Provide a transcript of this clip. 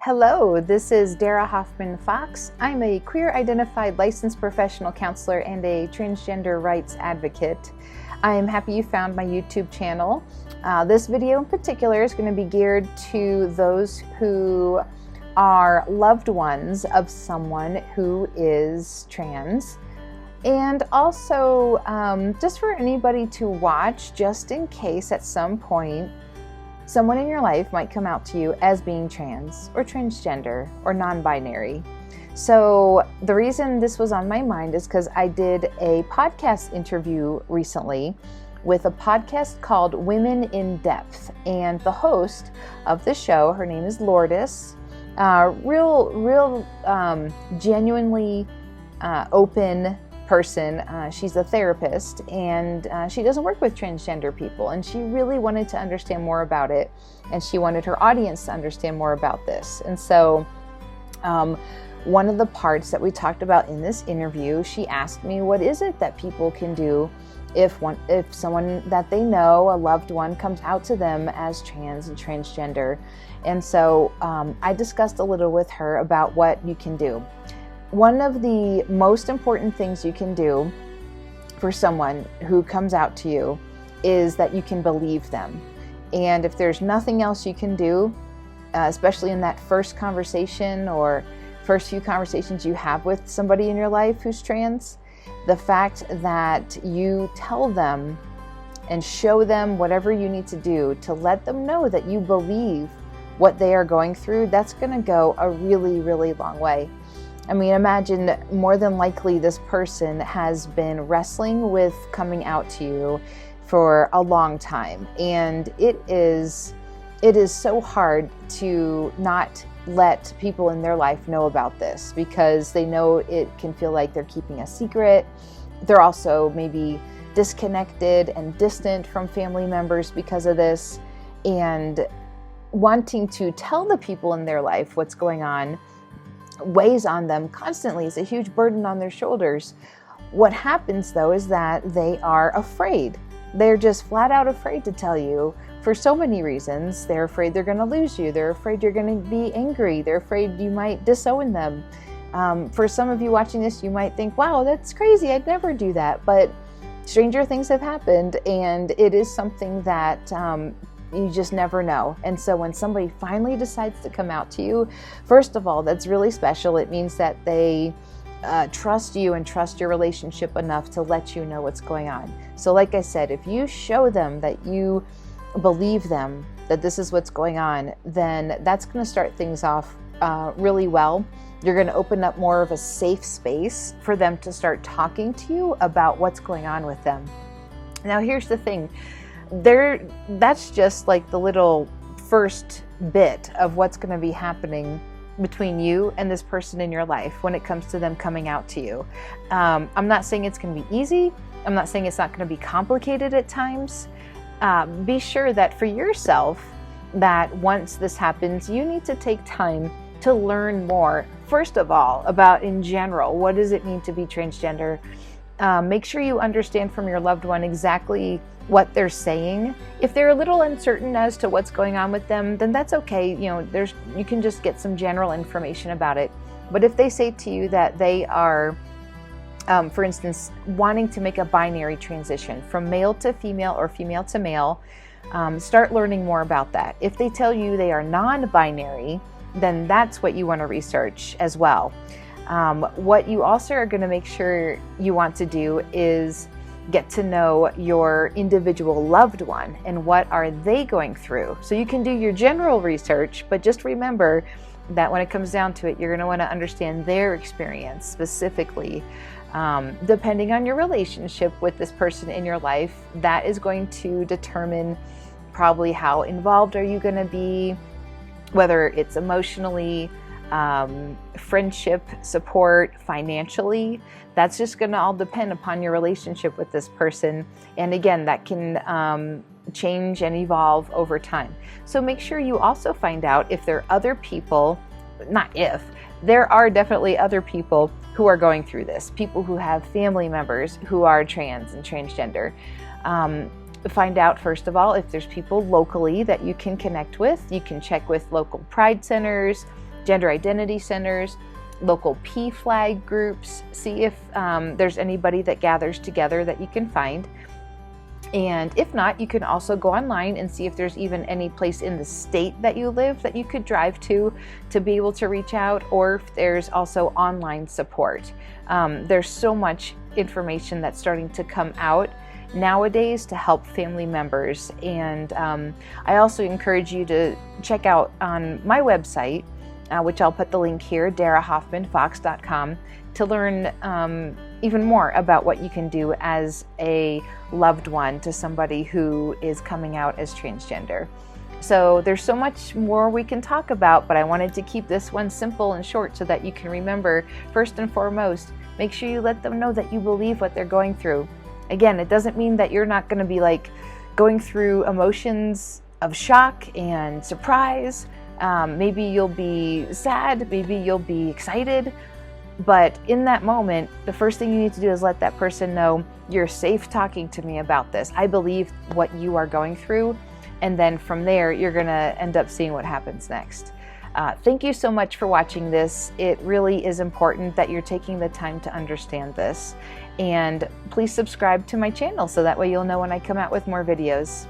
Hello, this is darahoffmanfox. I'm a queer-identified licensed professional counselor and a transgender rights advocate. I am happy you found my YouTube channel. This video in particular is going to be geared to those who are loved ones of someone who is trans, and also just for anybody to watch, just in case at some point someone in your life might come out to you as being trans or transgender or non-binary. So the reason this was on my mind is because I did a podcast interview recently with a podcast called Women in Depth, and the host of the show, her name is Lourdes, real genuinely open person. She's a therapist, and she doesn't work with transgender people, and she really wanted to understand more about it, and she wanted her audience to understand more about this. And so one of the parts that we talked about in this interview, she asked me, what is it that people can do if someone that they know, a loved one, comes out to them as trans and transgender? And so I discussed a little with her about what you can do. One of the most important things you can do for someone who comes out to you is that you can believe them. And if there's nothing else you can do, especially in that first conversation or first few conversations you have with somebody in your life who's trans, the fact that you tell them and show them whatever you need to do to let them know that you believe what they are going through, that's going to go a really, really long way. I mean, imagine more than likely this person has been wrestling with coming out to you for a long time. And it is so hard to not let people in their life know about this, because they know it can feel like they're keeping a secret. They're also maybe disconnected and distant from family members because of this, and wanting to tell the people in their life what's going on weighs on them constantly. It's a huge burden on their shoulders. What happens though is that they are afraid. They're just flat out afraid to tell you for so many reasons. They're afraid they're going to lose you. They're afraid you're going to be angry. They're afraid you might disown them. For some of you watching this, you might think, wow, that's crazy. I'd never do that. But stranger things have happened, and it is something that you just never know. And so when somebody finally decides to come out to you, first of all, that's really special. It means that they trust you and trust your relationship enough to let you know what's going on. So like I said, if you show them that you believe them, that this is what's going on, then that's going to start things off really well. You're going to open up more of a safe space for them to start talking to you about what's going on with them. Now, here's the thing. That's just like the little first bit of what's going to be happening between you and this person in your life when it comes to them coming out to you. I'm not saying it's going to be easy. I'm not saying it's not going to be complicated at times. Be sure that for yourself, that once this happens, you need to take time to learn more, first of all, about in general, what does it mean to be transgender? Make sure you understand from your loved one exactly what they're saying. If they're a little uncertain as to what's going on with them, then that's okay. You can just get some general information about it. But if they say to you that they are, for instance, wanting to make a binary transition from male to female or female to male, start learning more about that. If they tell you they are non-binary, then that's what you want to research as well. What you also are going to make sure you want to do is get to know your individual loved one and what are they going through. So you can do your general research, but just remember that when it comes down to it, you're going to want to understand their experience specifically. Depending on your relationship with this person in your life, that is going to determine probably how involved are you going to be, whether it's emotionally, friendship, support, financially. That's just going to all depend upon your relationship with this person. And again, that can change and evolve over time. So make sure you also find out if there are other people, not if, there are definitely other people who are going through this, people who have family members who are trans and transgender. Find out, first of all, if there's people locally that you can connect with. You can check with local pride centers, gender identity centers, local PFLAG groups. See if there's anybody that gathers together that you can find. And if not, you can also go online and see if there's even any place in the state that you live that you could drive to be able to reach out, or if there's also online support. There's so much information that's starting to come out nowadays to help family members. And I also encourage you to check out on my website, which I'll put the link here, darahoffmanfox.com, to learn even more about what you can do as a loved one to somebody who is coming out as transgender. So there's so much more we can talk about, but I wanted to keep this one simple and short so that you can remember, first and foremost, make sure you let them know that you believe what they're going through. Again, it doesn't mean that you're not going to be like going through emotions of shock and surprise. Maybe you'll be sad, maybe you'll be excited, but in that moment, the first thing you need to do is let that person know you're safe talking to me about this. I believe what you are going through, and then from there, you're going to end up seeing what happens next. Thank you so much for watching this. It really is important that you're taking the time to understand this. And please subscribe to my channel so that way you'll know when I come out with more videos.